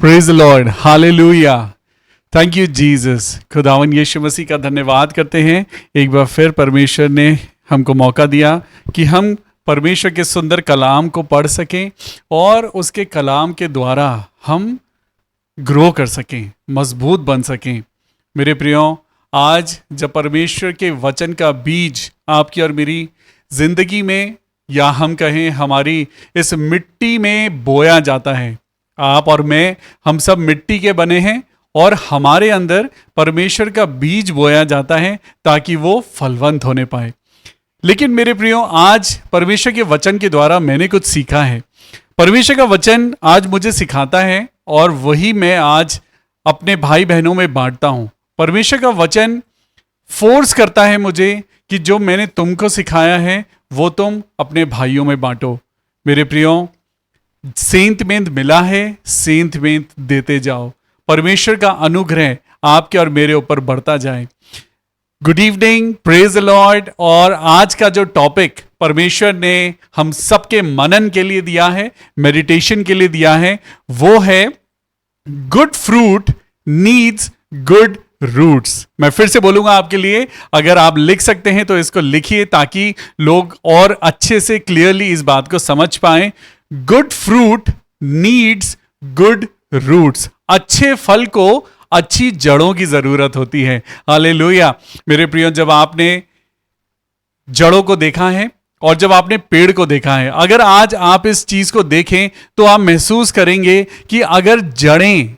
Praise the Lord, hallelujah. Thank you Jesus. खुदावन यीशु मसीह का धन्यवाद करते हैं। एक बार फिर परमेश्वर ने हमको मौका दिया कि हम परमेश्वर के सुंदर कलाम को पढ़ सकें और उसके कलाम के द्वारा हम ग्रो कर सकें, मजबूत बन सकें। मेरे प्रियो, आज जब परमेश्वर के वचन का बीज आपकी और मेरी जिंदगी में, या हम कहें हमारी इस मिट्टी में बोया जाता है, आप और मैं, हम सब मिट्टी के बने हैं और हमारे अंदर परमेश्वर का बीज बोया जाता है ताकि वो फलवंत होने पाए। लेकिन मेरे प्रियो, आज परमेश्वर के वचन के द्वारा मैंने कुछ सीखा है। परमेश्वर का वचन आज मुझे सिखाता है और वही मैं आज अपने भाई बहनों में बांटता हूं। परमेश्वर का वचन फोर्स करता है मुझे कि जो मैंने तुमको सिखाया है वो तुम अपने भाइयों में बांटो। मेरे प्रियो, सेंत मेंत मिला है, सेंत मेंत देते जाओ। परमेश्वर का अनुग्रह आपके और मेरे ऊपर बढ़ता जाए। Good evening, praise the Lord. और आज का जो टॉपिक परमेश्वर ने हम सबके मनन के लिए दिया है, मेडिटेशन के लिए दिया है, वो है good fruit needs good roots. मैं फिर से बोलूंगा आपके लिए, अगर आप लिख सकते हैं तो इसको लिखिए ताकि लोग और अच्छे से क्लियरली इस बात को समझ पाएं। Good fruit needs good roots. अच्छे फल को अच्छी जड़ों की जरूरत होती है। हालेलुया। मेरे प्रियो, जब आपने जड़ों को देखा है और जब आपने पेड़ को देखा है, अगर आज आप इस चीज को देखें तो आप महसूस करेंगे कि अगर जड़ें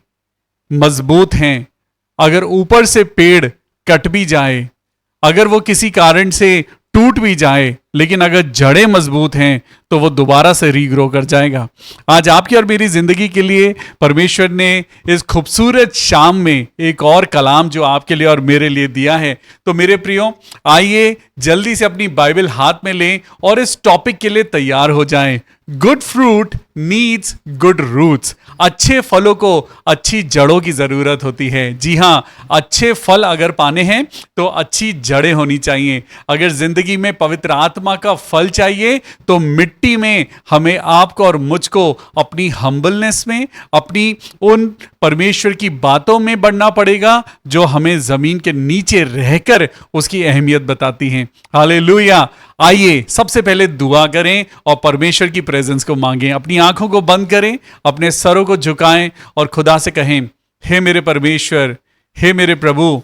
मजबूत हैं, अगर ऊपर से पेड़ कट भी जाए, अगर वो किसी कारण से टूट भी जाए, लेकिन अगर जड़ें मजबूत हैं तो वो दोबारा से रीग्रो कर जाएगा। आज आपकी और मेरी जिंदगी के लिए परमेश्वर ने इस खूबसूरत शाम में एक और कलाम जो आपके लिए और मेरे लिए दिया है। तो मेरे प्रियो, आइए जल्दी से अपनी बाइबल हाथ में लें और इस टॉपिक के लिए तैयार हो जाएं। Good fruit needs good roots. अच्छे फलों को अच्छी जड़ों की जरूरत होती है। जी हाँ, अच्छे फल अगर पाने हैं तो अच्छी जड़ें होनी चाहिए। अगर जिंदगी में पवित्र आत्मा का फल चाहिए तो मिट्टी में हमें, आपको और मुझको अपनी हम्बलनेस में, अपनी उन परमेश्वर की बातों में बढ़ना पड़ेगा जो हमें जमीन के नीचे रहकर उसकी अहमियत बताती हैं। हालेलुया। आइए सबसे पहले दुआ करें और परमेश्वर की प्रेजेंस को मांगें। अपनी आंखों को बंद करें, अपने सरों को झुकाएं और खुदा से कहें, हे मेरे परमेश्वर, हे मेरे प्रभु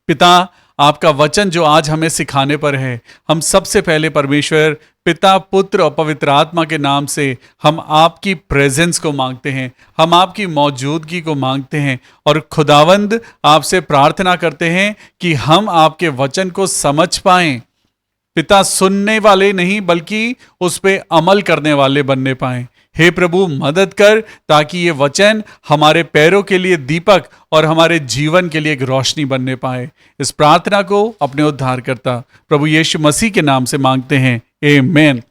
पिता, आपका वचन जो आज हमें सिखाने पर है, हम सबसे पहले परमेश्वर पिता, पुत्र और पवित्र आत्मा के नाम से हम आपकी प्रेजेंस को मांगते हैं, हम आपकी मौजूदगी को मांगते हैं और खुदावंद आपसे प्रार्थना करते हैं कि हम आपके वचन को समझ पाएं। पिता, सुनने वाले नहीं बल्कि उस पे अमल करने वाले बनने पाएं। हे प्रभु, मदद कर ताकि ये वचन हमारे पैरों के लिए दीपक और हमारे जीवन के लिए एक रोशनी बनने पाए। इस प्रार्थना को अपने उद्धारकर्ता प्रभु यीशु मसीह के नाम से मांगते हैं, आमीन।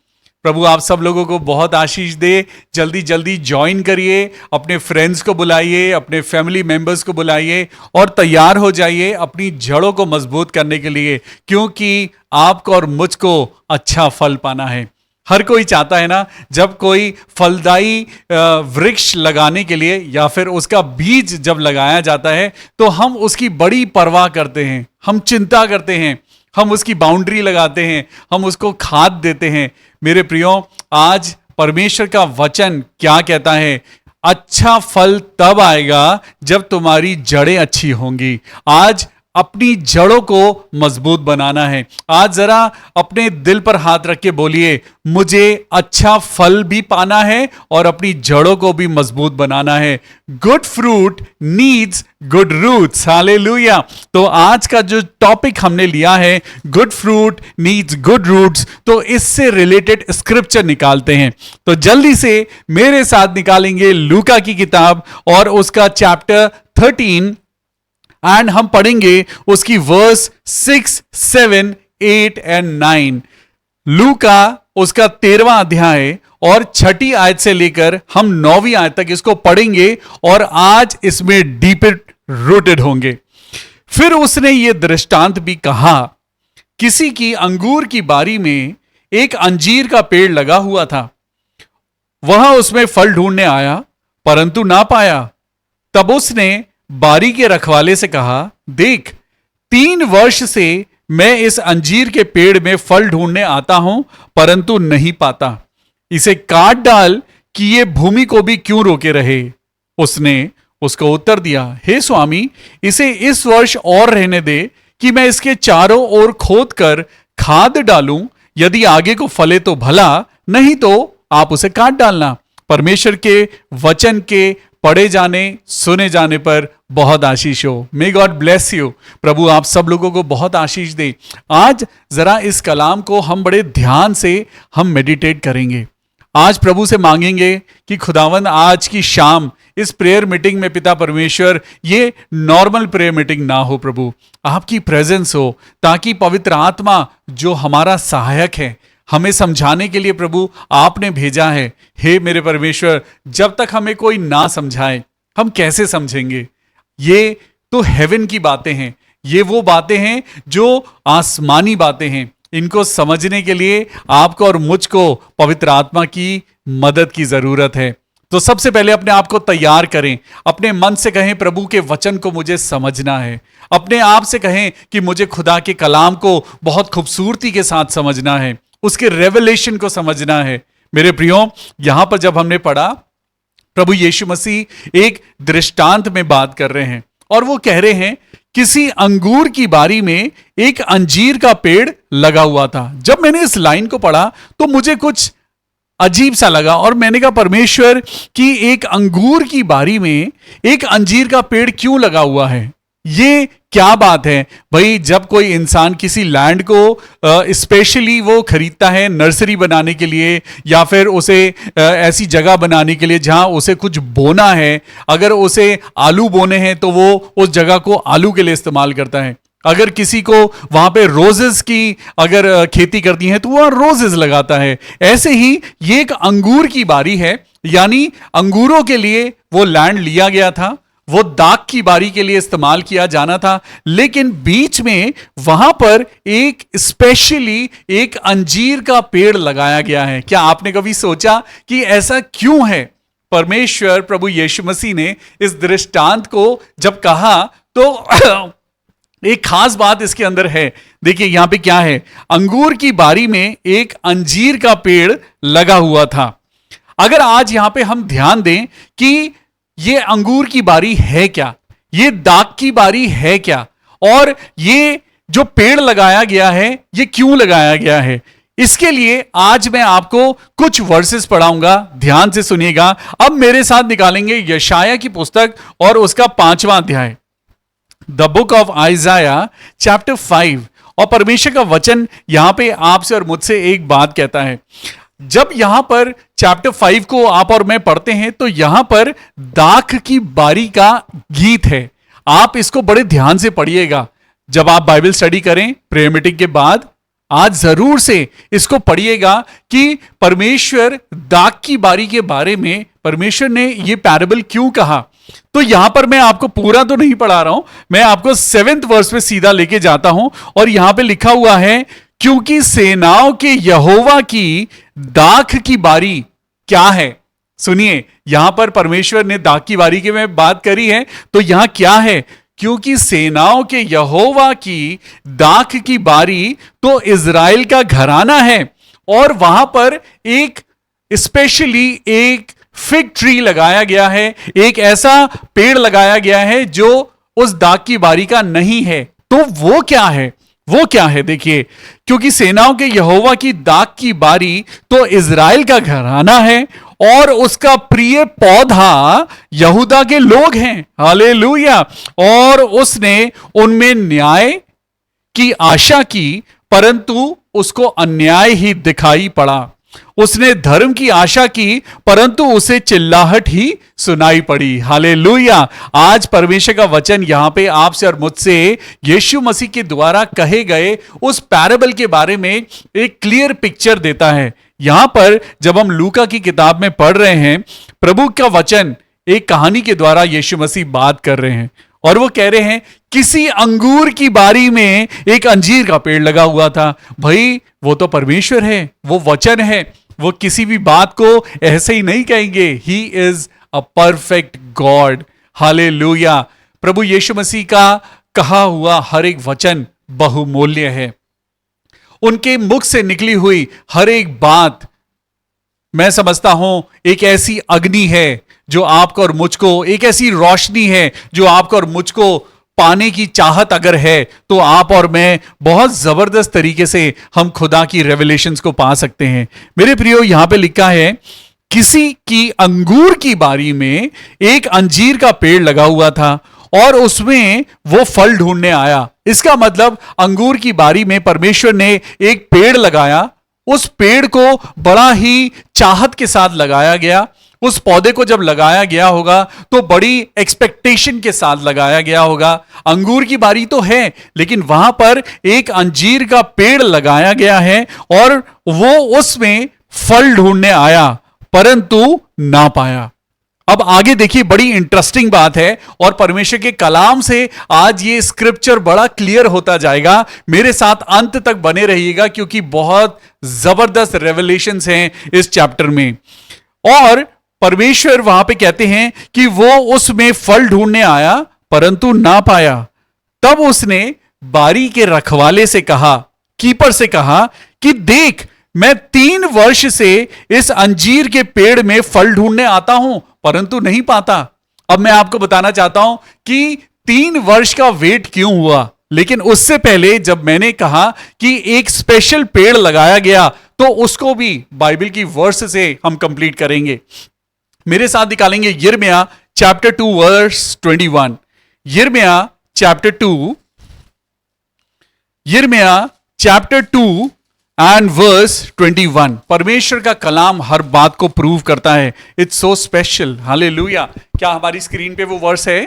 प्रभु आप सब लोगों को बहुत आशीष दे। जल्दी जल्दी ज्वाइन करिए, अपने फ्रेंड्स को बुलाइए, अपने फैमिली मेंबर्स को बुलाइए और तैयार हो जाइए अपनी जड़ों को मजबूत करने के लिए, क्योंकि आपको और मुझको अच्छा फल पाना है। हर कोई चाहता है ना, जब कोई फलदायी वृक्ष लगाने के लिए या फिर उसका बीज जब लगाया जाता है तो हम उसकी बड़ी परवाह करते हैं, हम चिंता करते हैं, हम उसकी बाउंड्री लगाते हैं, हम उसको खाद देते हैं। मेरे प्रियो, आज परमेश्वर का वचन क्या कहता है? अच्छा फल तब आएगा जब तुम्हारी जड़ें अच्छी होंगी। आज अपनी जड़ों को मजबूत बनाना है। आज जरा अपने दिल पर हाथ रख के बोलिए, मुझे अच्छा फल भी पाना है और अपनी जड़ों को भी मजबूत बनाना है। Good fruit needs good roots. Hallelujah. तो आज का जो टॉपिक हमने लिया है, good fruit needs good roots, तो इससे रिलेटेड स्क्रिप्चर निकालते हैं। तो जल्दी से मेरे साथ निकालेंगे लूका की किताब और उसका चैप्टर 13 एंड हम पढ़ेंगे उसकी वर्स 6, 7, 8 एंड 9। लूका उसका 13वां अध्याय और 6ठी आयत से लेकर हम 9वीं आयत तक इसको पढ़ेंगे और आज इसमें डीप रूटेड होंगे। फिर उसने ये दृष्टांत भी कहा, किसी की अंगूर की बारी में एक अंजीर का पेड़ लगा हुआ था। वह उसमें फल ढूंढने आया परंतु ना पाया। तब उसने बारी के रखवाले से कहा, देख, 3 वर्ष से मैं इस अंजीर के पेड़ में फल ढूंढने आता हूं, परंतु नहीं पाता। इसे काट डाल कि ये भूमि को भी क्यों रोके रहे। उसने उसको उत्तर दिया, हे स्वामी, इसे इस वर्ष और रहने दे कि मैं इसके चारों ओर खोद कर खाद डालूं। यदि आगे को फले तो भला, नहीं तो आप उसे काट डालना। परमेश्वर के वचन के पढ़े जाने, सुने जाने पर बहुत आशीष हो। May God bless you. प्रभु आप सब लोगों को बहुत आशीष दे। आज जरा इस कलाम को हम बड़े ध्यान से हम मेडिटेट करेंगे। आज प्रभु से मांगेंगे कि खुदावंद आज की शाम इस प्रेयर मीटिंग में पिता परमेश्वर ये नॉर्मल प्रेयर मीटिंग ना हो प्रभु, आपकी प्रेजेंस हो, ताकि पवित्र आत्मा जो हमारा सहायक है, हमें समझाने के लिए प्रभु आपने भेजा है। हे मेरे परमेश्वर, जब तक हमें कोई ना समझाए हम कैसे समझेंगे। ये तो हेवन की बातें हैं, ये वो बातें हैं जो आसमानी बातें हैं। इनको समझने के लिए आपको और मुझको पवित्र आत्मा की मदद की जरूरत है। तो सबसे पहले अपने आप को तैयार करें, अपने मन से कहें प्रभु के वचन को मुझे समझना है। अपने आप से कहें कि मुझे खुदा के कलाम को बहुत खूबसूरती के साथ समझना है, उसके रेवलेशन को समझना है। मेरे प्रियो, यहां पर जब हमने पढ़ा, प्रभु यीशु मसीह एक दृष्टांत में बात कर रहे हैं और वो कह रहे हैं किसी अंगूर की बारी में एक अंजीर का पेड़ लगा हुआ था। जब मैंने इस लाइन को पढ़ा तो मुझे कुछ अजीब सा लगा और मैंने कहा, परमेश्वर की एक अंगूर की बारी में एक अंजीर का पेड़ क्यों लगा हुआ है? ये क्या बात है भाई? जब कोई इंसान किसी लैंड को स्पेशली वो खरीदता है नर्सरी बनाने के लिए या फिर उसे ऐसी जगह बनाने के लिए जहां उसे कुछ बोना है, अगर उसे आलू बोने हैं तो वो उस जगह को आलू के लिए इस्तेमाल करता है। अगर किसी को वहां पे रोजेस की अगर खेती करती है तो वह रोजेस लगाता है। ऐसे ही ये एक अंगूर की बारी है, यानी अंगूरों के लिए वो लैंड लिया गया था, वो दाख की बारी के लिए इस्तेमाल किया जाना था, लेकिन बीच में वहां पर एक स्पेशली एक अंजीर का पेड़ लगाया गया है। क्या आपने कभी सोचा कि ऐसा क्यों है? परमेश्वर प्रभु यीशु मसीह ने इस दृष्टांत को जब कहा तो एक खास बात इसके अंदर है। देखिए यहां पे क्या है, अंगूर की बारी में एक अंजीर का पेड़ लगा हुआ था। अगर आज यहां पे हम ध्यान दें कि ये अंगूर की बारी है क्या, ये दाख की बारी है क्या, और ये जो पेड़ लगाया गया है ये क्यों लगाया गया है, इसके लिए आज मैं आपको कुछ वर्सेस पढ़ाऊंगा। ध्यान से सुनिएगा। अब मेरे साथ निकालेंगे यशाया की पुस्तक और उसका 5वां अध्याय, द बुक ऑफ आइजाया चैप्टर 5। और परमेश्वर का वचन यहां पे आपसे और मुझसे एक बात कहता है। जब यहां पर चैप्टर 5 को आप और मैं पढ़ते हैं तो यहां पर दाख की बारी का गीत है। आप इसको बड़े ध्यान से पढ़िएगा। जब आप बाइबल स्टडी करें प्रेयर मीटिंग के बाद, आज जरूर से इसको पढ़िएगा कि परमेश्वर दाख की बारी के बारे में परमेश्वर ने यह पैराबल क्यों कहा। तो यहां पर मैं आपको पूरा तो नहीं पढ़ा रहा हूं, मैं आपको 7वें वर्स में सीधा लेके जाता हूं और यहां पे लिखा हुआ है, क्योंकि सेनाओं के यहोवा की दाख की बारी क्या है। सुनिए, यहां पर परमेश्वर ने दाख की बारी की में बात करी है, तो यहां क्या है, क्योंकि सेनाओं के यहोवा की दाख की बारी तो इजराइल का घराना है। और वहां पर एक स्पेशली एक फिग ट्री लगाया गया है, एक ऐसा पेड़ लगाया गया है जो उस दाख की बारी का नहीं है। तो वो क्या है, वो क्या है? देखिए, क्योंकि सेनाओं के यहोवा की दाख की बारी तो इजराइल का घराना है और उसका प्रिय पौधा यहूदा के लोग हैं। हालेलुया। और उसने उनमें न्याय की आशा की, परंतु उसको अन्याय ही दिखाई पड़ा। उसने धर्म की आशा की, परंतु उसे चिल्लाहट ही सुनाई पड़ी। हालेलुया। आज परमेश्वर का वचन यहां पे आपसे और मुझसे यीशु मसीह के द्वारा कहे गए उस पैराबल के बारे में एक क्लियर पिक्चर देता है। यहां पर जब हम लूका की किताब में पढ़ रहे हैं, प्रभु का वचन एक कहानी के द्वारा यीशु मसीह बात कर रहे हैं और वो कह रहे हैं किसी अंगूर की बारी में एक अंजीर का पेड़ लगा हुआ था। भाई वो तो परमेश्वर है, वो वचन है, वो किसी भी बात को ऐसे ही नहीं कहेंगे। He is a perfect God. Hallelujah. प्रभु यीशु मसीह का कहा हुआ हर एक वचन बहुमूल्य है। उनके मुख से निकली हुई हर एक बात, मैं समझता हूं, एक ऐसी अग्नि है जो आपको और मुझको, एक ऐसी रोशनी है जो आपको और मुझको पाने की चाहत अगर है तो आप और मैं बहुत जबरदस्त तरीके से हम खुदा की रेवलेशंस को पा सकते हैं। मेरे प्रियो, यहां पे लिखा है, किसी की अंगूर की बारी में एक अंजीर का पेड़ लगा हुआ था और उसमें वो फल ढूंढने आया। इसका मतलब अंगूर की बारी में परमेश्वर ने एक पेड़ लगाया। उस पेड़ को बड़ा ही चाहत के साथ लगाया गया। उस पौधे को जब लगाया गया होगा तो बड़ी एक्सपेक्टेशन के साथ लगाया गया होगा। अंगूर की बारी तो है, लेकिन वहां पर एक अंजीर का पेड़ लगाया गया है और वो उसमें फल ढूंढने आया, परंतु ना पाया। अब आगे देखिए, बड़ी इंटरेस्टिंग बात है और परमेश्वर के कलाम से आज ये स्क्रिप्चर बड़ा क्लियर होता जाएगा। मेरे साथ अंत तक बने रहिएगा क्योंकि बहुत जबरदस्त रेवलेशंस हैं इस चैप्टर में। और परमेश्वर वहां पे कहते हैं कि वो उसमें फल ढूंढने आया परंतु ना पाया। तब उसने बारी के रखवाले से कहा, कीपर से कहा कि देख, मैं 3 वर्ष से इस अंजीर के पेड़ में फल ढूंढने आता हूं परंतु नहीं पाता। अब मैं आपको बताना चाहता हूं कि 3 वर्ष का वेट क्यों हुआ, लेकिन उससे पहले जब मैंने कहा कि एक स्पेशल पेड़ लगाया गया तो उसको भी बाइबल की वर्स से हम कंप्लीट करेंगे। मेरे साथ निकालेंगे यिर्मयाह चैप्टर 2 वर्स 21। यिर्मयाह चैप्टर 2, यिर्मयाह चैप्टर 2 एंड वर्स 21। परमेश्वर का कलाम हर बात को प्रूव करता है। It's so special. हालेलुया। क्या हमारी स्क्रीन पे वो वर्स है?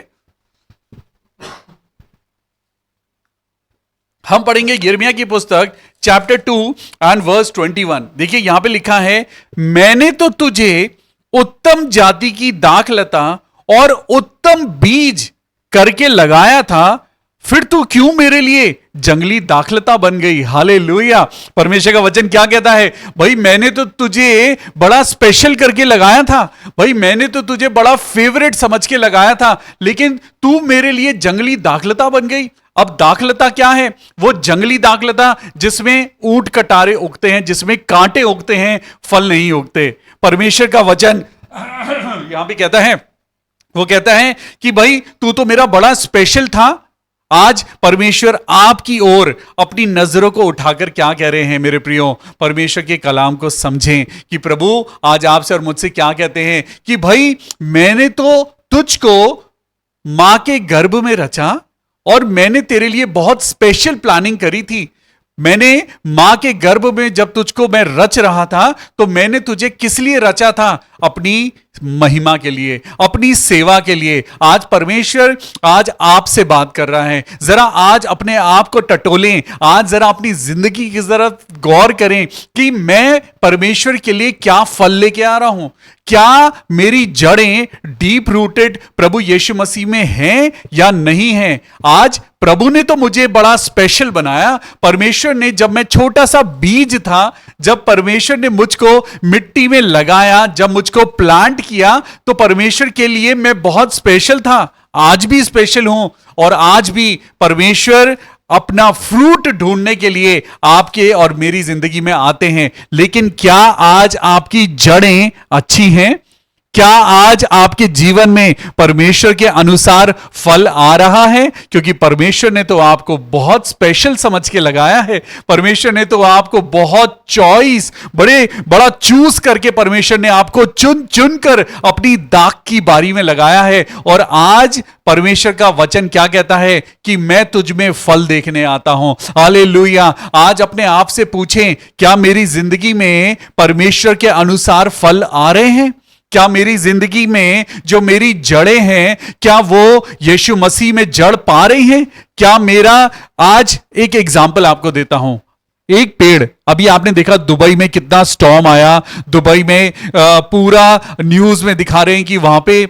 हम पढ़ेंगे यिर्मयाह की पुस्तक चैप्टर 2 एंड वर्स 21। देखिए यहां पे लिखा है, मैंने तो तुझे उत्तम जाति की दाखलता और उत्तम बीज करके लगाया था, फिर तू क्यों मेरे लिए जंगली दाखलता बन गई। हालेलुया। परमेश्वर का वचन क्या कहता है? भाई मैंने तो तुझे बड़ा स्पेशल करके लगाया था, भाई मैंने तो तुझे बड़ा फेवरेट समझ के लगाया था, लेकिन तू मेरे लिए जंगली दाखलता बन गई। अब दाखलता क्या है? वो जंगली दाखलता जिसमें ऊंट कटारे उगते हैं, जिसमें कांटे उगते हैं, फल नहीं उगते। परमेश्वर का वचन यहां पे कहता है, वो कहता है कि भाई तू तो मेरा बड़ा स्पेशल था। आज परमेश्वर आपकी ओर अपनी नजरों को उठाकर क्या कह रहे हैं मेरे प्रियो? परमेश्वर के कलाम को समझें कि प्रभु आज आपसे और मुझसे क्या कहते हैं कि भाई मैंने तो तुझको मां के गर्भ में रचा और मैंने तेरे लिए बहुत स्पेशल प्लानिंग करी थी। मैंने मां के गर्भ में जब तुझको मैं रच रहा था तो मैंने तुझे किस लिए रचा था? अपनी महिमा के लिए, अपनी सेवा के लिए। आज परमेश्वर आज आपसे बात कर रहा है। जरा आज अपने आप को टटोलें, आज जरा अपनी जिंदगी की तरफ गौर करें कि मैं परमेश्वर के लिए क्या फल लेके आ रहा हूं। क्या मेरी जड़ें डीप रूटेड प्रभु यीशु मसीह में हैं या नहीं हैं? आज प्रभु ने तो मुझे बड़ा स्पेशल बनाया। परमेश्वर ने, जब मैं छोटा सा बीज था, जब परमेश्वर ने मुझको मिट्टी में लगाया, जब मुझको प्लांट किया, तो परमेश्वर के लिए मैं बहुत स्पेशल था। आज भी स्पेशल हूं और आज भी परमेश्वर अपना फ्रूट ढूंढने के लिए आपके और मेरी जिंदगी में आते हैं। लेकिन क्या आज आपकी जड़ें अच्छी हैं? क्या आज आपके जीवन में परमेश्वर के अनुसार फल आ रहा है? क्योंकि परमेश्वर ने तो आपको बहुत स्पेशल समझ के लगाया है। परमेश्वर ने तो आपको बहुत चॉइस, बड़ा चूज करके परमेश्वर ने आपको चुन चुन कर अपनी दाख की बारी में लगाया है। और आज परमेश्वर का वचन क्या कहता है कि मैं तुझ में फल देखने आता हूं। हालेलुया। आज अपने आप से पूछें, क्या मेरी जिंदगी में परमेश्वर के अनुसार फल आ रहे हैं? क्या मेरी जिंदगी में जो मेरी जड़ें हैं, क्या वो यीशु मसीह में जड़ पा रही हैं? क्या मेरा, आज एक एग्जाम्पल आपको देता हूं। एक पेड़, अभी आपने देखा दुबई में कितना स्टॉर्म आया। दुबई में पूरा न्यूज में दिखा रहे हैं कि वहां पे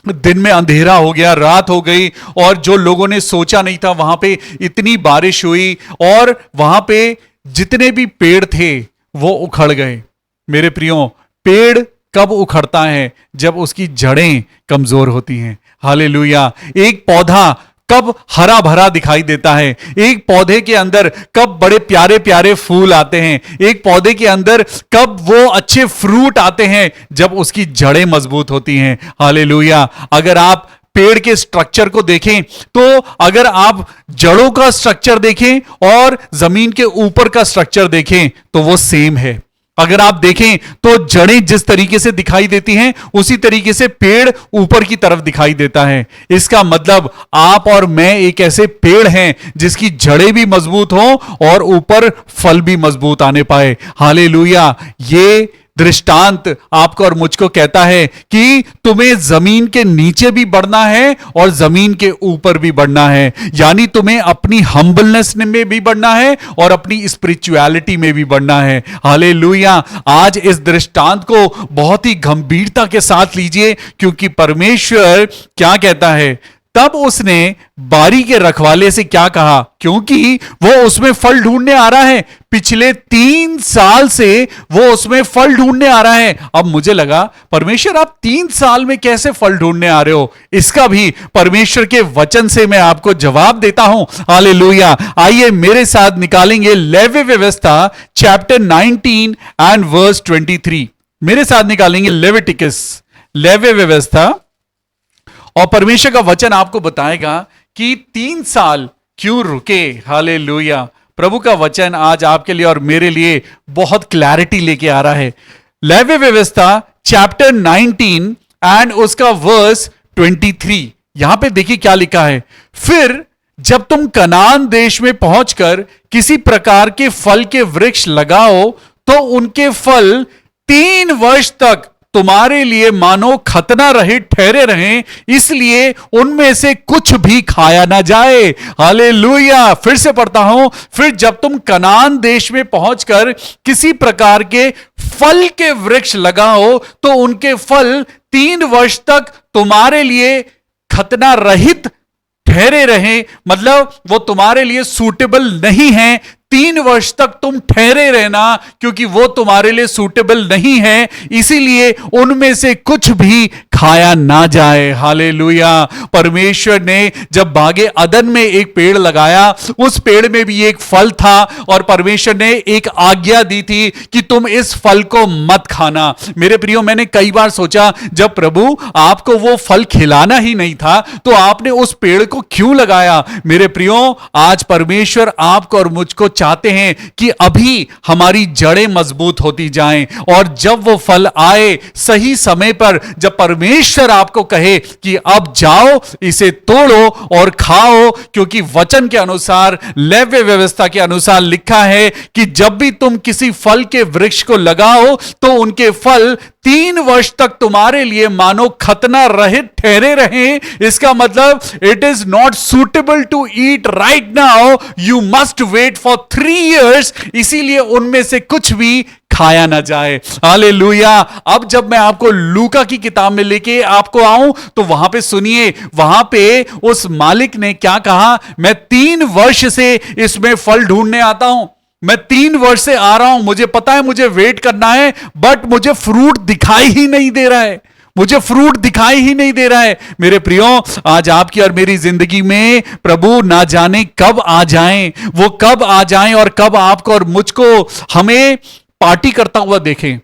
दिन में अंधेरा हो गया, रात हो गई, और जो लोगों ने सोचा नहीं था वहां पे इतनी बारिश हुई और वहां पे जितने भी पेड़ थे वो उखड़ गए। मेरे प्रियो, पेड़ कब उखड़ता है? जब उसकी जड़ें कमजोर होती हैं। हालेलुया। एक पौधा कब हरा भरा दिखाई देता है? एक पौधे के अंदर कब बड़े प्यारे प्यारे फूल आते हैं? एक पौधे के अंदर कब वो अच्छे फ्रूट आते हैं? जब उसकी जड़ें मजबूत होती हैं। हालेलुया। अगर आप पेड़ के स्ट्रक्चर को देखें, तो अगर आप जड़ों का स्ट्रक्चर देखें और जमीन के ऊपर का स्ट्रक्चर देखें तो वो सेम है। अगर आप देखें तो जड़ें जिस तरीके से दिखाई देती हैं उसी तरीके से पेड़ ऊपर की तरफ दिखाई देता है। इसका मतलब आप और मैं एक ऐसे पेड़ हैं जिसकी जड़ें भी मजबूत हों और ऊपर फल भी मजबूत आने पाए। हालेलुया। ये दृष्टांत आपको और मुझको कहता है कि तुम्हें जमीन के नीचे भी बढ़ना है और जमीन के ऊपर भी बढ़ना है। यानी तुम्हें अपनी हम्बलनेस में भी बढ़ना है और अपनी स्पिरिचुअलिटी में भी बढ़ना है। हालेलुया। आज इस दृष्टांत को बहुत ही गंभीरता के साथ लीजिए, क्योंकि परमेश्वर क्या कहता है? तब उसने बारी के रखवाले से क्या कहा? क्योंकि वो उसमें फल ढूंढने आ रहा है। पिछले 3 साल से वो उसमें फल ढूंढने आ रहा है। अब मुझे लगा, परमेश्वर आप 3 साल में कैसे फल ढूंढने आ रहे हो? इसका भी परमेश्वर के वचन से मैं आपको जवाब देता हूं। हालेलुया। आइए मेरे साथ निकालेंगे लेवी व्यवस्था चैप्टर 19 एंड वर्स 23। मेरे साथ निकालेंगे लेविटिकस, लेवी व्यवस्था, और परमेश्वर का वचन आपको बताएगा कि 3 साल क्यों रुके। हालेलुया। प्रभु का वचन आज आपके लिए और मेरे लिए बहुत क्लैरिटी लेके आ रहा है। लेवी व्यवस्था चैप्टर 19 एंड उसका वर्स 23। यहां पे देखिए क्या लिखा है। फिर जब तुम कनान देश में पहुंचकर किसी प्रकार के फल के वृक्ष लगाओ तो उनके फल 3 वर्ष तक तुम्हारे लिए मानो खतना रहित ठहरे रहें, इसलिए उनमें से कुछ भी खाया ना जाए। हालेलुया। फिर से पढ़ता हूं। फिर जब तुम कनान देश में पहुंचकर किसी प्रकार के फल के वृक्ष लगाओ तो उनके फल 3 वर्ष तक तुम्हारे लिए खतना रहित ठहरे रहें। मतलब वो तुम्हारे लिए सूटेबल नहीं है। 3 वर्ष तक तुम ठहरे रहना, क्योंकि वो तुम्हारे लिए सूटेबल नहीं है, इसीलिए उनमें से कुछ भी खाया ना जाए। हालेलुया। परमेश्वर ने जब बागे अदन में एक पेड़ लगाया, उस पेड़ में भी एक फल था और परमेश्वर ने एक आज्ञा दी थी कि तुम इस फल को मत खाना। मेरे प्रियो, मैंने कई बार सोचा, जब प्रभु आपको वो फल खिलाना ही नहीं था तो आपने उस पेड़ को क्यों लगाया? मेरे प्रियो, आज परमेश्वर आपको और मुझको चाहते हैं कि अभी हमारी जड़ें मजबूत होती जाएं, और जब वो फल आए सही समय पर, जब परमेश्वर आपको कहे कि अब जाओ इसे तोड़ो और खाओ, क्योंकि वचन के अनुसार, लेव्य व्यवस्था के अनुसार लिखा है कि जब भी तुम किसी फल के वृक्ष को लगाओ तो उनके फल 3 वर्ष तक तुम्हारे लिए मानो खतना रहित ठहरे रहें। इसका मतलब it is not suitable to eat right now, you must wait for 3 years, इसीलिए उनमें से कुछ भी खाया ना जाए। हालेलुया। अब जब मैं आपको लूका की किताब में लेके आपको आऊं तो वहां पे सुनिए, वहां पे उस मालिक ने क्या कहा? मैं 3 वर्ष से इसमें फल ढूंढने आता हूं, मैं 3 वर्ष से आ रहा हूं, मुझे पता है मुझे वेट करना है, बट मुझे फ्रूट दिखाई ही नहीं दे रहा है, मुझे फ्रूट दिखाई ही नहीं दे रहा है। मेरे प्रियो, आज आपकी और मेरी जिंदगी में प्रभु ना जाने कब आ जाएं, वो कब आ जाएं और कब आपको और मुझको हमें पार्टी करता हुआ देखें।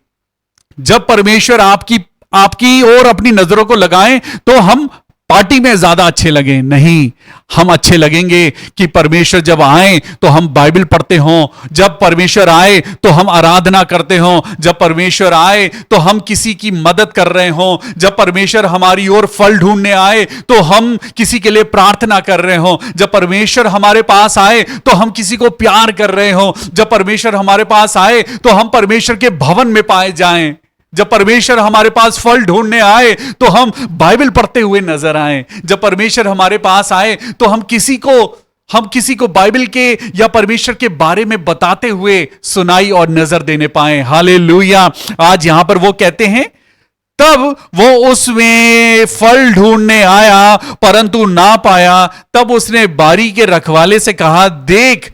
जब परमेश्वर आपकी और अपनी नजरों को लगाएं तो हम पार्टी में ज्यादा अच्छे लगे नहीं, हम अच्छे लगेंगे कि परमेश्वर जब आए तो हम बाइबल पढ़ते हों, जब परमेश्वर आए तो हम आराधना करते हों, जब परमेश्वर आए तो हम किसी की मदद कर रहे हों, जब परमेश्वर हमारी ओर फल ढूंढने आए तो हम किसी के लिए प्रार्थना कर रहे हों, जब परमेश्वर हमारे पास आए तो हम किसी को प्यार कर रहे हों, जब परमेश्वर हमारे पास आए तो हम परमेश्वर के भवन में पाए जाएं, जब परमेश्वर हमारे पास फल ढूंढने आए तो हम बाइबल पढ़ते हुए नजर आए, जब परमेश्वर हमारे पास आए तो हम किसी को बाइबल के या परमेश्वर के बारे में बताते हुए सुनाई और नजर देने पाए। हालेलुया। आज यहां पर वो कहते हैं, तब वो उसमें फल ढूंढने आया परंतु ना पाया। तब उसने बारी के रखवाले से कहा, देख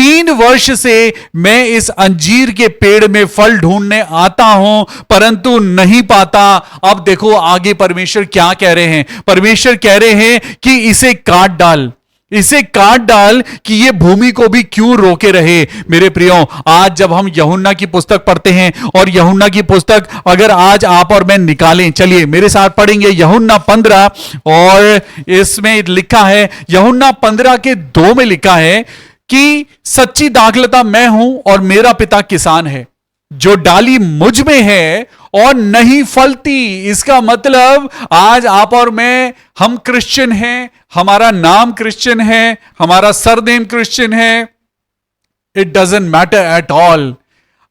3 वर्ष से मैं इस अंजीर के पेड़ में फल ढूंढने आता हूं, परंतु नहीं पाता। अब देखो आगे परमेश्वर क्या कह रहे हैं। परमेश्वर कह रहे हैं कि इसे काट डाल, इसे काट डाल कि ये भूमि को भी क्यों रोके रहे। मेरे प्रियो, आज जब हम यूहन्ना की पुस्तक पढ़ते हैं, और यूहन्ना की पुस्तक अगर आज आप और मैं निकालें, चलिए मेरे साथ पढ़ेंगे यूहन्ना 15, और इसमें लिखा है, यूहन्ना 15 के 2 में लिखा है कि सच्ची दाखलता मैं हूं और मेरा पिता किसान है। जो डाली मुझ में है और नहीं फलती, इसका मतलब आज आप और मैं, हम क्रिश्चियन हैं, हमारा नाम क्रिश्चियन है, हमारा सरनेम क्रिश्चियन है, it doesn't matter at all.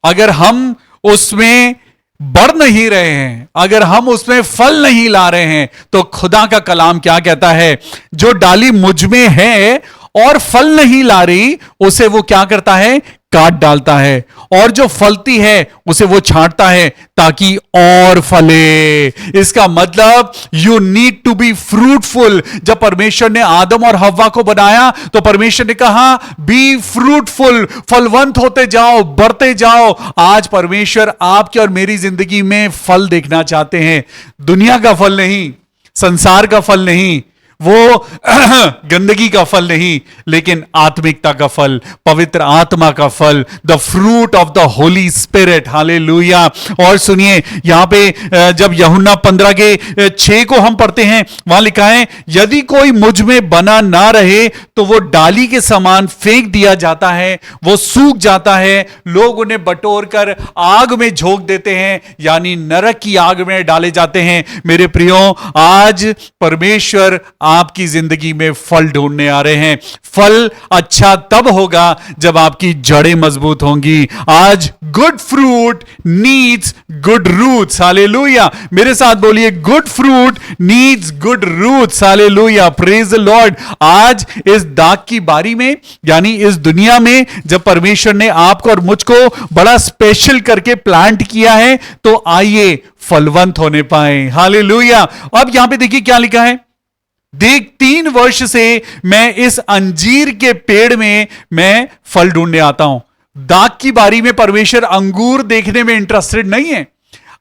अगर हम उसमें बढ़ नहीं रहे हैं, अगर हम उसमें फल नहीं ला रहे हैं, तो खुदा का कलाम क्या कहता है, जो डाली मुझ में है और फल नहीं ला रही, उसे वो क्या करता है, काट डालता है, और जो फलती है उसे वो छांटता है ताकि और फले। इसका मतलब you need to be fruitful. जब परमेश्वर ने आदम और हव्वा को बनाया तो परमेश्वर ने कहा बी फ्रूटफुल, फलवंत होते जाओ, बढ़ते जाओ। आज परमेश्वर आपकी और मेरी जिंदगी में फल देखना चाहते हैं, दुनिया का फल नहीं, संसार का फल नहीं, वो गंदगी का फल नहीं, लेकिन आत्मिकता का फल, पवित्र आत्मा का फल, the fruit of the Holi spirit. Hallelujah. और सुनिए यहां पे जब यूहन्ना 15 के 6 को हम पढ़ते हैं, वहां लिखा है, यदि कोई मुझ में बना ना रहे तो वो डाली के समान फेंक दिया जाता है, वो सूख जाता है, लोग उन्हें बटोर कर आग में झोंक देते हैं, यानी नरक की आग में डाले जाते हैं। मेरे प्रियो, आज परमेश्वर आपकी जिंदगी में फल ढूंढने आ रहे हैं। फल अच्छा तब होगा जब आपकी जड़ें मजबूत होंगी। आज good fruit needs good roots. Hallelujah. मेरे साथ बोलिए, good fruit needs good roots. Hallelujah, praise the lord. आज इस दाग की बारी में, यानी इस दुनिया में, जब परमेश्वर ने आपको और मुझको बड़ा स्पेशल करके प्लांट किया है, तो आइए फलवंत होने पाए। हालेलुया। अब यहां पे देखिए क्या लिखा है, देख 3 वर्ष से मैं इस अंजीर के पेड़ में मैं फल ढूंढने आता हूं। दाग की बारी में परमेश्वर अंगूर देखने में इंटरेस्टेड नहीं है।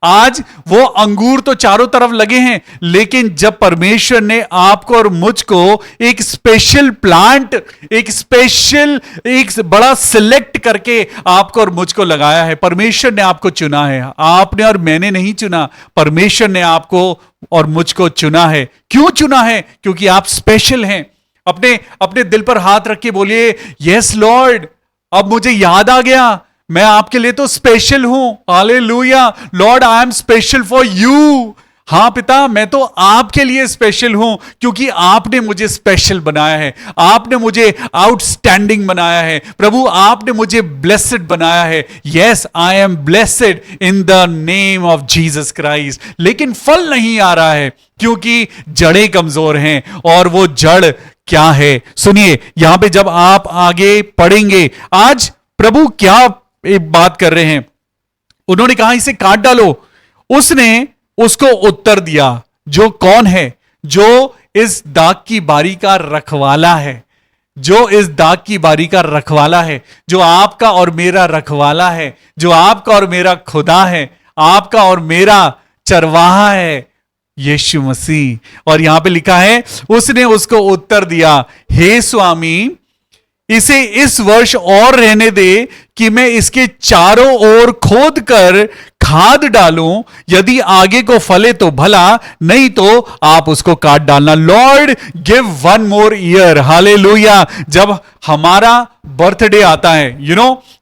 आज वो अंगूर तो चारों तरफ लगे हैं, लेकिन जब परमेश्वर ने आपको और मुझको एक स्पेशल प्लांट, एक बड़ा सिलेक्ट करके आपको और मुझको लगाया है, परमेश्वर ने आपको चुना है। आपने और मैंने नहीं चुना, परमेश्वर ने आपको और मुझको चुना है। क्यों चुना है? क्योंकि आप स्पेशल हैं। अपने दिल पर हाथ रख के बोलिए, यस लॉर्ड, अब मुझे याद आ गया, मैं आपके लिए तो स्पेशल हूं। Hallelujah. Lord, I am special for you. हां पिता, मैं तो आपके लिए स्पेशल हूं, क्योंकि आपने मुझे स्पेशल बनाया है, आपने मुझे आउटस्टैंडिंग बनाया है। प्रभु, आपने मुझे ब्लेसेड बनाया है। Yes, I am blessed in the name of Jesus Christ. लेकिन फल नहीं आ रहा है क्योंकि जड़ें कमजोर हैं। और वो जड़ क्या है? सुनिए, यहां पे जब आप आगे पढ़ेंगे, आज प्रभु क्या एक बात कर रहे हैं। उन्होंने कहा इसे काट डालो। उसने उसको उत्तर दिया, जो कौन है? जो इस दाग की बारी का रखवाला है, जो इस दाग की बारी का रखवाला है, जो आपका और मेरा रखवाला है, जो आपका और मेरा खुदा है, आपका और मेरा चरवाहा है, यीशु मसीह। और यहां पे लिखा है, उसने उसको उत्तर दिया, हे स्वामी, इसे इस वर्ष और रहने दे कि मैं इसके चारों ओर खोद कर खाद डालूं। यदि आगे को फले तो भला, नहीं तो आप उसको काट डालना। Lord, give 1 more year. Hallelujah. जब हमारा बर्थडे आता है,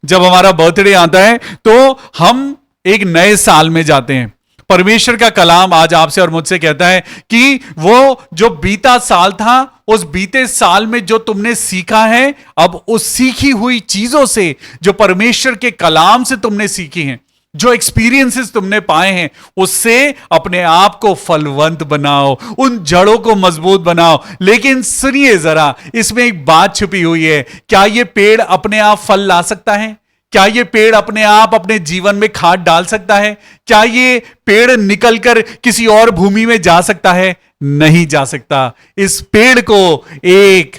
जब हमारा बर्थडे आता है तो हम एक नए साल में जाते हैं। परमेश्वर का कलाम आज आपसे और मुझसे कहता है कि वो जो बीता साल था, उस बीते साल में जो तुमने सीखा है, अब उस सीखी हुई चीजों से, जो परमेश्वर के कलाम से तुमने सीखी हैं, जो एक्सपीरियंसेस तुमने पाए हैं, उससे अपने आप को फलवंत बनाओ, उन जड़ों को मजबूत बनाओ। लेकिन सुनिए जरा, इसमें एक बात छुपी हुई है। क्या यह पेड़ अपने आप फल ला सकता है? क्या ये पेड़ अपने आप अपने जीवन में खाद डाल सकता है? क्या ये पेड़ निकलकर किसी और भूमि में जा सकता है? नहीं जा सकता। इस पेड़ को एक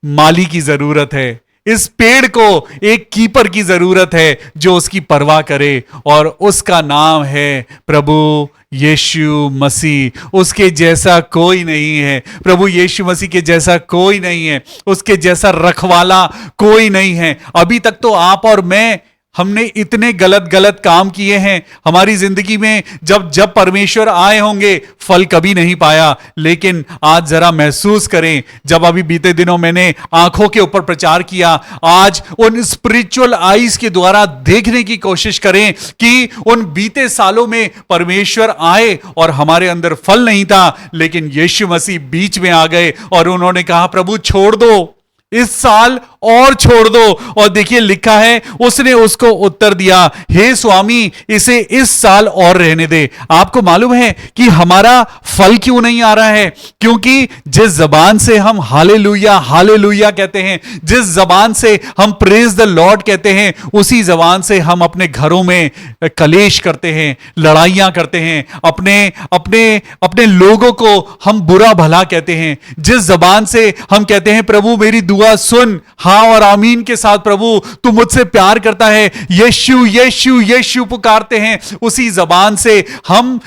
माली की जरूरत है, इस पेड़ को एक कीपर की जरूरत है जो उसकी परवाह करे, और उसका नाम है प्रभु यीशु मसीह। उसके जैसा कोई नहीं है, प्रभु यीशु मसीह के जैसा कोई नहीं है, उसके जैसा रखवाला कोई नहीं है। अभी तक तो आप और मैं, हमने इतने गलत काम किए हैं हमारी जिंदगी में, जब जब परमेश्वर आए होंगे फल कभी नहीं पाया। लेकिन आज जरा महसूस करें, जब अभी बीते दिनों मैंने आंखों के ऊपर प्रचार किया, आज उन स्पिरिचुअल आईज के द्वारा देखने की कोशिश करें कि उन बीते सालों में परमेश्वर आए और हमारे अंदर फल नहीं था, लेकिन यीशु मसीह बीच में आ गए और उन्होंने कहा प्रभु छोड़ दो, इस साल और छोड़ दो। और देखिए लिखा है, उसने उसको उत्तर दिया, हे स्वामी इसे इस साल और रहने दे। आपको मालूम है कि हमारा फल क्यों नहीं आ रहा है? क्योंकि जिस जबान से हम हालेलुया हालेलुया कहते हैं, जिस जबान से हम प्रेज द लॉर्ड कहते हैं, उसी जबान से हम अपने घरों में कलेश करते हैं, लड़ाइयां करते हैं, अपने अपने अपने लोगों को हम बुरा भला कहते हैं। जिस जबान से हम कहते हैं प्रभु मेरी दुआ सुन, हाँ और आमीन के साथ प्रभु तू मुझसे प्यार करता है, यीशु यीशु यीशु पुकारते हैं, उसी जबान से हम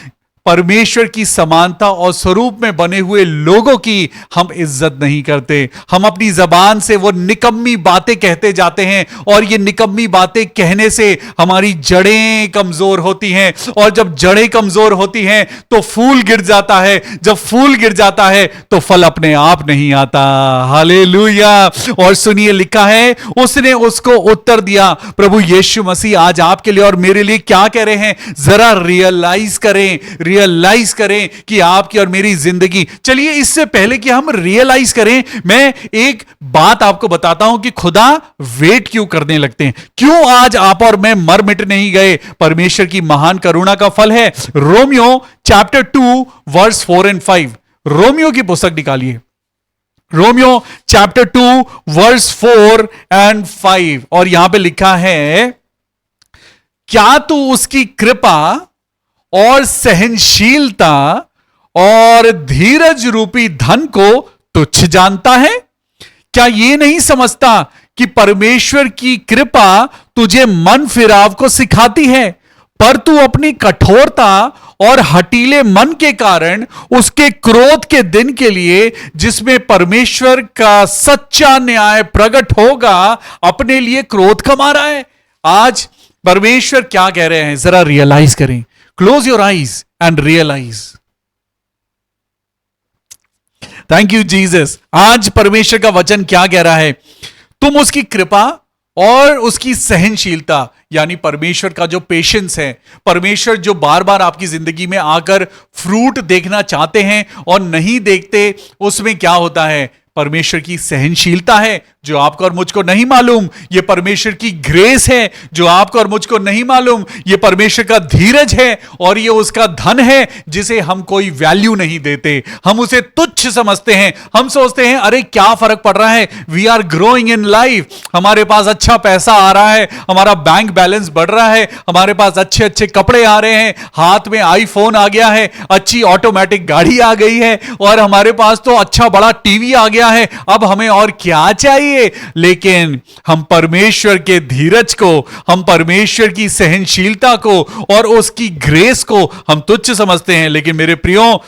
परमेश्वर की समानता और स्वरूप में बने हुए लोगों की हम इज्जत नहीं करते। हम अपनी जबान से वो निकम्मी बातें कहते जाते हैं, और ये निकम्मी बातें कहने से हमारी जड़ें कमजोर होती हैं, और जब जड़ें कमजोर होती हैं तो फूल गिर जाता है, जब फूल गिर जाता है तो फल अपने आप नहीं आता। हालेलुया। और सुनिए लिखा है, उसने उसको उत्तर दिया, प्रभु यीशु मसीह आज आपके लिए और मेरे लिए क्या कह रहे हैं, जरा रियलाइज करें कि आपकी और मेरी जिंदगी। चलिए इससे पहले कि हम रियलाइज करें, मैं एक बात आपको बताता हूं कि खुदा वेट क्यों करने लगते हैं, क्यों आज आप और मैं मर मिट नहीं गए। परमेश्वर की महान करुणा का फल है। रोमियो चैप्टर 2 वर्स 4 और 5। रोमियो की पुस्तक निकालिए, रोमियो चैप्टर 2 वर्स 4 और 5। और यहां पे लिखा है, क्या तू उसकी कृपा और सहनशीलता और धीरज रूपी धन को तुच्छ जानता है? क्या ये नहीं समझता कि परमेश्वर की कृपा तुझे मन फिराव को सिखाती है, पर तू अपनी कठोरता और हटीले मन के कारण उसके क्रोध के दिन के लिए, जिसमें परमेश्वर का सच्चा न्याय प्रकट होगा, अपने लिए क्रोध कमा रहा है। आज परमेश्वर क्या कह रहे हैं, जरा रियलाइज करें। Close your eyes and realize. Thank you Jesus. आज परमेश्वर का वचन क्या कह रहा है? तुम उसकी कृपा और उसकी सहनशीलता, यानी परमेश्वर का जो पेशेंस है, परमेश्वर जो बार बार आपकी जिंदगी में आकर फ्रूट देखना चाहते हैं और नहीं देखते, उसमें क्या होता है? परमेश्वर की सहनशीलता है जो आपको और मुझको नहीं मालूम, ये परमेश्वर की ग्रेस है जो आपको और मुझको नहीं मालूम, ये परमेश्वर का धीरज है, और ये उसका धन है जिसे हम कोई वैल्यू नहीं देते, हम उसे तुच्छ समझते हैं। हम सोचते हैं अरे क्या फर्क पड़ रहा है, we are growing in life, हमारे पास अच्छा पैसा आ रहा है, हमारा बैंक बैलेंस बढ़ रहा है, हमारे पास अच्छे अच्छे कपड़े आ रहे हैं, हाथ में आईफोन आ गया है, अच्छी ऑटोमेटिक गाड़ी आ गई है, और हमारे पास तो अच्छा बड़ा टीवी आ गया है, अब हमें और क्या चाहिए? लेकिन हम परमेश्वर के धीरज को, हम परमेश्वर की सहनशीलता को और उसकी ग्रेस को हम तुच्छ समझते हैं। लेकिन मेरे प्रियो,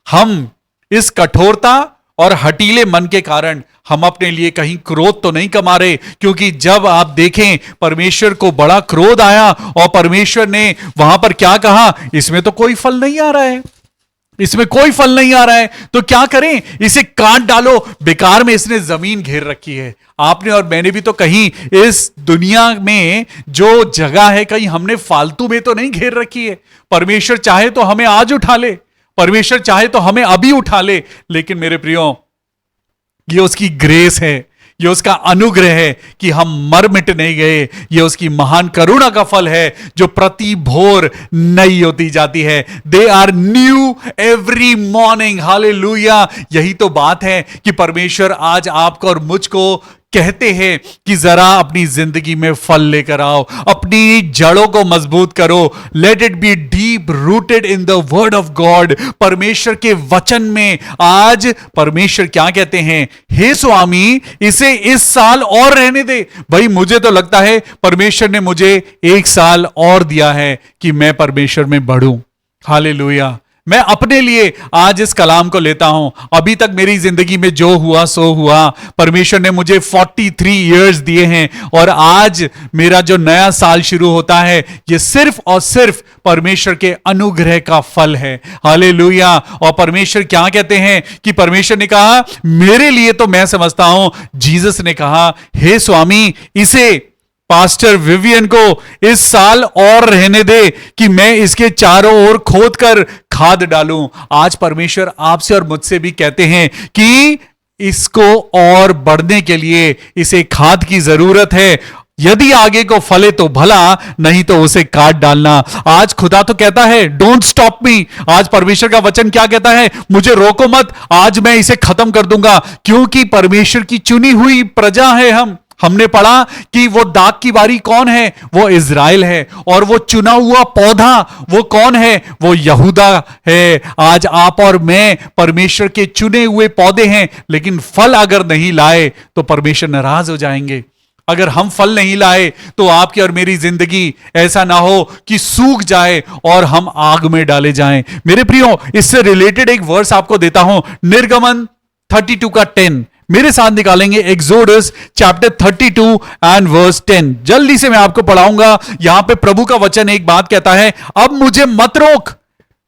हम इस कठोरता और हटीले मन के कारण हम अपने लिए कहीं क्रोध तो नहीं कमा रहे, क्योंकि जब आप देखें परमेश्वर को बड़ा क्रोध आया और परमेश्वर ने वहां पर क्या कहा, इसमें तो कोई फल नहीं आ रहा है, इसमें कोई फल नहीं आ रहा है, तो क्या करें, इसे काट डालो, बेकार में इसने जमीन घेर रखी है। आपने और मैंने भी तो कहीं इस दुनिया में जो जगह है, कहीं हमने फालतू में तो नहीं घेर रखी है। परमेश्वर चाहे तो हमें आज उठा ले, परमेश्वर चाहे तो हमें अभी उठा ले, लेकिन मेरे प्रियो, ये उसकी ग्रेस है, ये उसका अनुग्रह है कि हम मर मिट नहीं गए। ये उसकी महान करुणा का फल है जो प्रति भोर नई होती जाती है। They are new every morning. Hallelujah. यही तो बात है कि परमेश्वर आज आपको और मुझको कहते हैं कि जरा अपनी जिंदगी में फल लेकर आओ, अपनी जड़ों को मजबूत करो। Let it be deep rooted in the word of God. परमेश्वर के वचन में आज परमेश्वर क्या कहते हैं, हे स्वामी इसे इस साल और रहने दे। भाई मुझे तो लगता है परमेश्वर ने मुझे 1 साल और दिया है कि मैं परमेश्वर में बढ़ूं। हालेलुया। मैं अपने लिए आज इस कलाम को लेता हूं। अभी तक मेरी जिंदगी में जो हुआ सो हुआ। परमेश्वर ने मुझे 43 इयर्स दिए हैं और आज मेरा जो नया साल शुरू होता है ये सिर्फ और सिर्फ परमेश्वर के अनुग्रह का फल है। हालेलुया। और परमेश्वर क्या कहते हैं कि परमेश्वर ने कहा, मेरे लिए तो मैं समझता हूं, जीसस ने कहा, हे स्वामी इसे पास्टर विवियन को इस साल और रहने दे कि मैं इसके चारों ओर खोद कर खाद डालूं। आज परमेश्वर आपसे और मुझसे भी कहते हैं कि इसको और बढ़ने के लिए इसे खाद की जरूरत है। यदि आगे को फले तो भला, नहीं तो उसे काट डालना। आज खुदा तो कहता है डोंट स्टॉप मी। आज परमेश्वर का वचन क्या कहता है, मुझे रोको मत, आज मैं इसे खत्म कर दूंगा। क्योंकि परमेश्वर की चुनी हुई प्रजा है हमने पढ़ा कि वो दाग की बारी कौन है, वो इज़राइल है। और वो चुना हुआ पौधा वो कौन है, वो यहूदा है। आज आप और मैं परमेश्वर के चुने हुए पौधे हैं, लेकिन फल अगर नहीं लाए तो परमेश्वर नाराज हो जाएंगे। अगर हम फल नहीं लाए तो आपकी और मेरी जिंदगी ऐसा ना हो कि सूख जाए और हम आग में डाले जाएं। मेरे प्रियो, इससे रिलेटेड एक वर्स आपको देता हूं, निर्गमन 32 का 10। मेरे साथ निकालेंगे एक्सोडस चैप्टर 32 एंड वर्स 10। जल्दी से मैं आपको पढ़ाऊंगा। यहां पे प्रभु का वचन एक बात कहता है, अब मुझे मत रोक,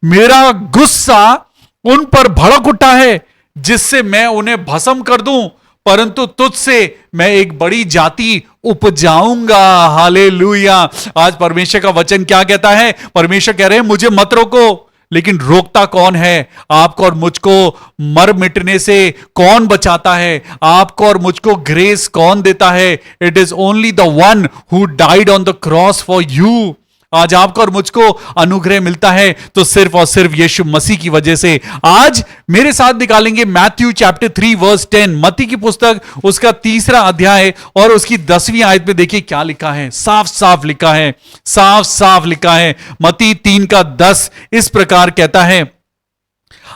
मेरा गुस्सा उन पर भड़क उठा है जिससे मैं उन्हें भस्म कर दूं, परंतु तुझसे मैं एक बड़ी जाति उपजाऊंगा। हालेलुया। आज परमेश्वर का वचन क्या कहता है, परमेश्वर कह रहे हैं मुझे मत रोको, लेकिन रोकता कौन है? आपको और मुझको मर मिटने से कौन बचाता है? आपको और मुझको ग्रेस कौन देता है? It is only the one who died on the cross for you. आज आपको और मुझको अनुग्रह मिलता है तो सिर्फ और सिर्फ यीशु मसीह की वजह से। आज मेरे साथ निकालेंगे मैथ्यू चैप्टर 3 वर्स 10। मत्ती की पुस्तक उसका 3रा अध्याय और उसकी 10वीं आयत में देखिए क्या लिखा है। साफ साफ लिखा है, साफ साफ लिखा है। मत्ती 3 का 10 इस प्रकार कहता है,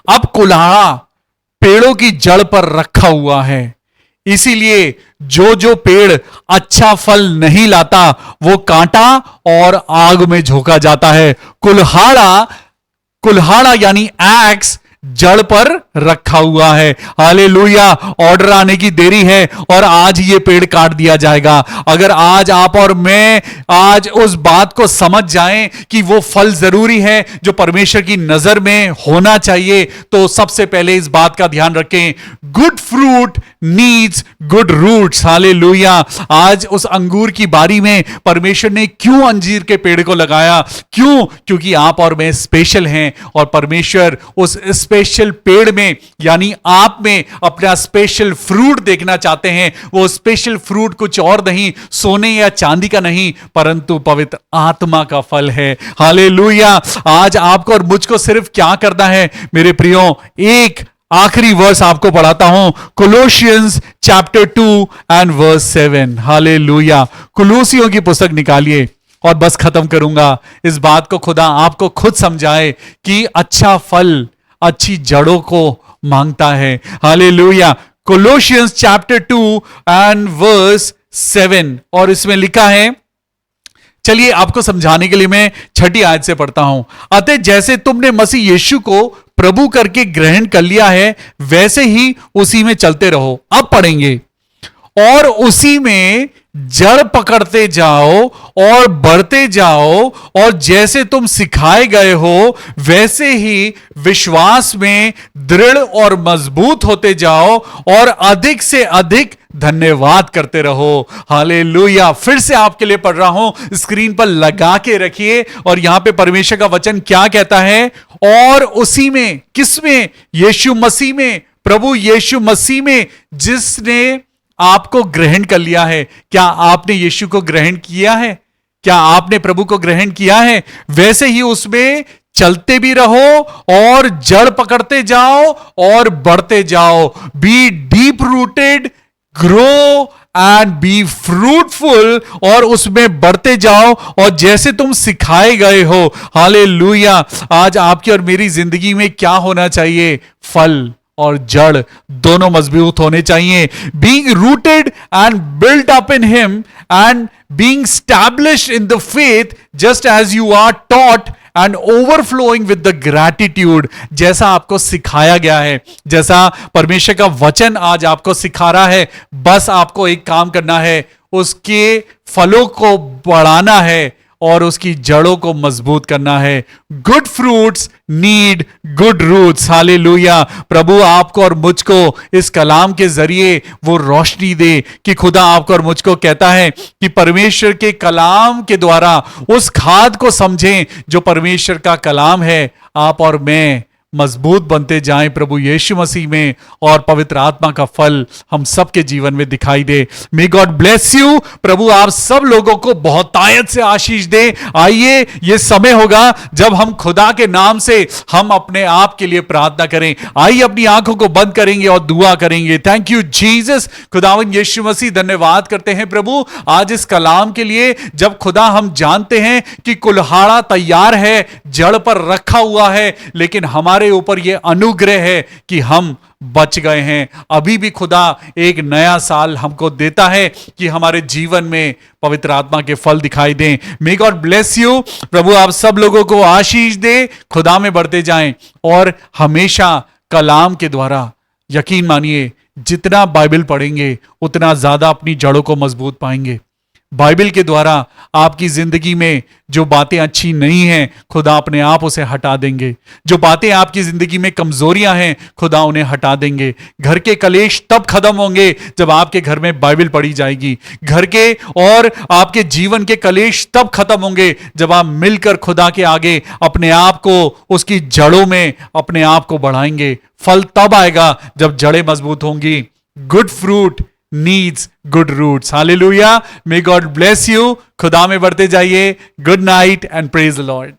अब कुल्हाड़ा पेड़ों की जड़ पर रखा हुआ है, इसीलिए जो जो पेड़ अच्छा फल नहीं लाता वो कांटा और आग में झोंका जाता है। कुल्हाड़ा यानी एक्स जड़ पर रखा हुआ है। हालेलुया। ऑर्डर आने की देरी है और आज ये पेड़ काट दिया जाएगा। अगर आज आप और मैं आज उस बात को समझ जाएं कि वो फल जरूरी है जो परमेश्वर की नजर में होना चाहिए, तो सबसे पहले इस बात का ध्यान रखें, good fruit needs good roots. Hallelujah. आज उस अंगूर की बारी में परमेश्वर ने क्यों अंजीर के पेड़ को लगाया? क्यों? क्योंकि आप और मैं स्पेशल हैं और परमेश्वर उस स्पेशल पेड़ में यानी आप में अपना स्पेशल फ्रूट देखना चाहते हैं। वो स्पेशल फ्रूट कुछ और नहीं, सोने या चांदी का नहीं, परंतु पवित्र आत्मा का फल है। हालेलुया। आज आपको और मुझको सिर्फ क्या करना है मेरे प्रियो, एक आखिरी वर्स आपको पढ़ाता हूं, कोलोसियंस चैप्टर 2 एंड वर्स 7। हालेलुया। कुलूसियों की पुस्तक निकालिए और बस खत्म करूंगा। इस बात को खुदा आपको खुद समझाए कि अच्छा फल अच्छी जड़ों को मांगता है। हालेलुया। कोलोसियंस चैप्टर 2 एंड वर्स 7 और इसमें लिखा है, चलिए आपको समझाने के लिए मैं 6ठी आयत से पढ़ता हूं। अतः जैसे तुमने मसीह यीशु को प्रभु करके ग्रहण कर लिया है, वैसे ही उसी में चलते रहो। अब पढ़ेंगे, और उसी में जड़ पकड़ते जाओ और बढ़ते जाओ, और जैसे तुम सिखाए गए हो वैसे ही विश्वास में दृढ़ और मजबूत होते जाओ और अधिक से अधिक धन्यवाद करते रहो। हालेलुया। फिर से आपके लिए पढ़ रहा हूं, स्क्रीन पर लगा के रखिए। और यहां पे परमेश्वर का वचन क्या कहता है, और उसी में, किसमें? यीशु मसीह में, प्रभु यीशु मसीह में, जिसने आपको ग्रहण कर लिया है। क्या आपने यीशु को ग्रहण किया है? क्या आपने प्रभु को ग्रहण किया है? वैसे ही उसमें चलते भी रहो और जड़ पकड़ते जाओ और बढ़ते जाओ। B deep rooted, grow and be fruitful, और उसमें बढ़ते जाओ और जैसे तुम सिखाए गए हो। हालेलुया। आज आपकी और मेरी जिंदगी में क्या होना चाहिए? फल और जड़ दोनों मजबूत होने चाहिए। Being rooted and built up in him and being established in the faith just as you are taught and overflowing with the gratitude. जैसा आपको सिखाया गया है, जैसा परमेश्वर का वचन आज आपको सिखा रहा है, बस आपको एक काम करना है, उसके फलों को बढ़ाना है और उसकी जड़ों को मजबूत करना है। Good fruits need good roots. Hallelujah. प्रभु आपको और मुझको इस कलाम के जरिए वो रोशनी दे कि खुदा आपको और मुझको कहता है कि परमेश्वर के कलाम के द्वारा उस खाद को समझें जो परमेश्वर का कलाम है। आप और मैं मजबूत बनते जाएं प्रभु यीशु मसीह में, और पवित्र आत्मा का फल हम सबके जीवन में दिखाई दे। May God bless you. प्रभु आप सब लोगों को बहुत तायत से आशीष दे। आइए, ये समय होगा जब हम खुदा के नाम से हम अपने आप के लिए प्रार्थना करें। आइए अपनी आंखों को बंद करेंगे और दुआ करेंगे। Thank you Jesus. खुदावन यीशु मसीह, धन्यवाद करते हैं प्रभु आज इस कलाम के लिए। जब खुदा हम जानते हैं कि कुल्हाड़ा तैयार है, जड़ पर रखा हुआ है, लेकिन हमारे ऊपर यह अनुग्रह है कि हम बच गए हैं। अभी भी खुदा एक नया साल हमको देता है कि हमारे जीवन में पवित्र आत्मा के फल दिखाई दें। May God bless you. प्रभु आप सब लोगों को आशीष दे। खुदा में बढ़ते जाएं और हमेशा कलाम के द्वारा, यकीन मानिए, जितना बाइबल पढ़ेंगे उतना ज्यादा अपनी जड़ों को मजबूत पाएंगे। बाइबल के द्वारा आपकी जिंदगी में जो बातें अच्छी नहीं हैं, खुदा अपने आप उसे हटा देंगे। जो बातें आपकी जिंदगी में कमजोरियां हैं, खुदा उन्हें हटा देंगे। घर के कलेश तब खत्म होंगे जब आपके घर में बाइबल पढ़ी जाएगी। घर के और आपके जीवन के कलेश तब खत्म होंगे जब आप मिलकर खुदा के आगे अपने आप को उसकी जड़ों में अपने आप को बढ़ाएंगे। फल तब आएगा जब जड़ें मजबूत होंगी। Good fruit needs good roots. Hallelujah. May God bless you. खुदा में बढ़ते जाइए. Good night and praise the Lord.